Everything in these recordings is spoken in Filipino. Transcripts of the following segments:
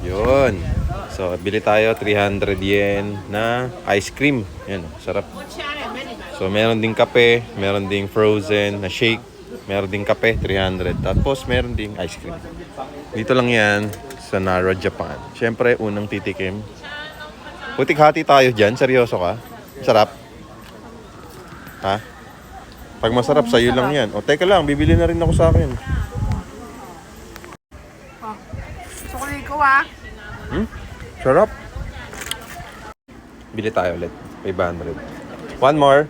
Yun. So, bili tayo 300 yen na ice cream. Yan, sarap. So, meron ding kape, meron ding frozen na shake, meron ding kape, 300. Tapos, meron ding ice cream. Dito lang yan sa Nara, Japan. Siyempre, unang titikim. Putik hati tayo dyan. Seryoso ka? Sarap? Ha? Pag masarap, sa'yo lang yan. O, teka lang, bibili na rin ako sa akin. Chocolate ko ah. Sarap. Bili tayo ulit. 500. One more.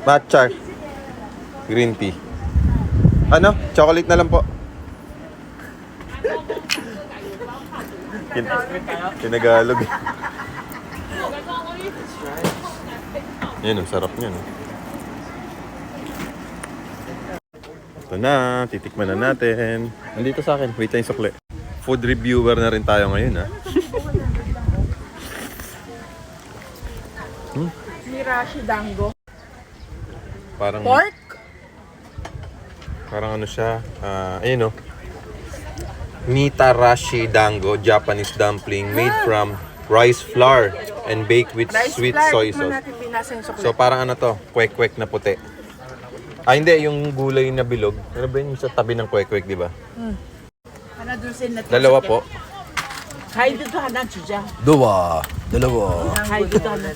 Matcha. Green tea. Ano? Chocolate na lang po. Kinagalog. Yan, ang sarap niyan. Ito na, titikman na natin. Nandito sa akin, wait lang yung sukli. Food reviewer na rin tayo ngayon, ha? Mirashi dango. Parang, Pork? parang ano siya, ayun o. Mitarashi dango, Japanese dumpling made from rice flour and baked with sweet soy sauce. So parang ano to, kwek-kwek na puti. Hindi, yung gulay na bilog. Ano ba yun sa tabi ng kwek-kwek, di ba? Dalawa po. 가이드도 하나 주자. Dalawa. 가이드도 하나.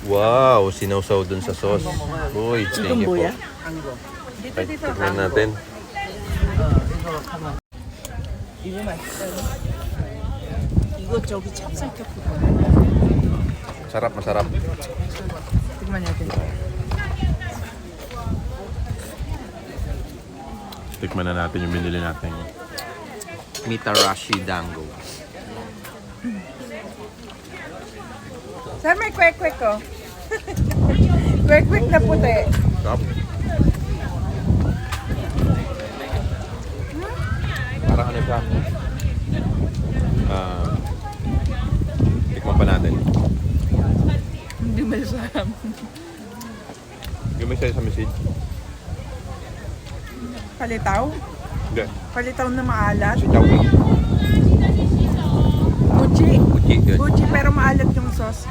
Wow, sinawsaw dun sa sauce. Uy, thank you po. Dito, dito. Tignan natin. 이거 맛있어. 이거 저기 찹쌀떡. Sarap, masarap. tikman natin. Tikman na natin yung binili natin. Mitarashi dango. Saan may kwek-kwek ko? Kwek-kwek na puti. Sarap. Parang ano siya? Tikman pa natin. Hindi masarap. Yung may siya sa message. Palitaw? Hindi. Palitaw na maalat? Si Chowking. Buchi. Uchi, yun. Buchi pero maalat yung sauce.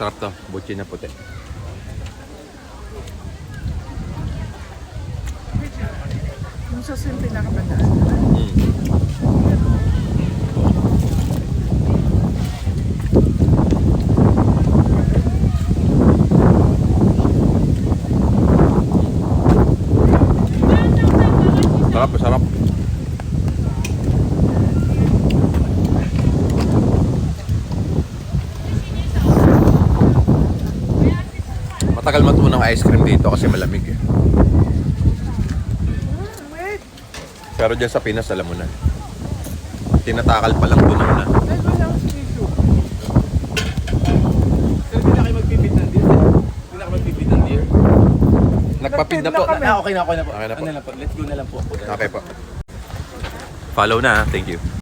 Sarap to. Buchi na puti. Yung sauce yung pinakabandaan. Sarap, sarap. Matagal matunaw ang ice cream dito kasi malamig eh. Wait. Pero dyan sa Pinas, alam mo na. Tinatakal pa lang tunaw na. Dahil walang tissue. Hindi na kayo magpipit ng deer. Hindi na kayo magpipit ng deer. Nagpapid na po. Nagpapid Okay na po. Okay na po. Ano na po? Let's go na lang po. Okay po. Follow na, thank you.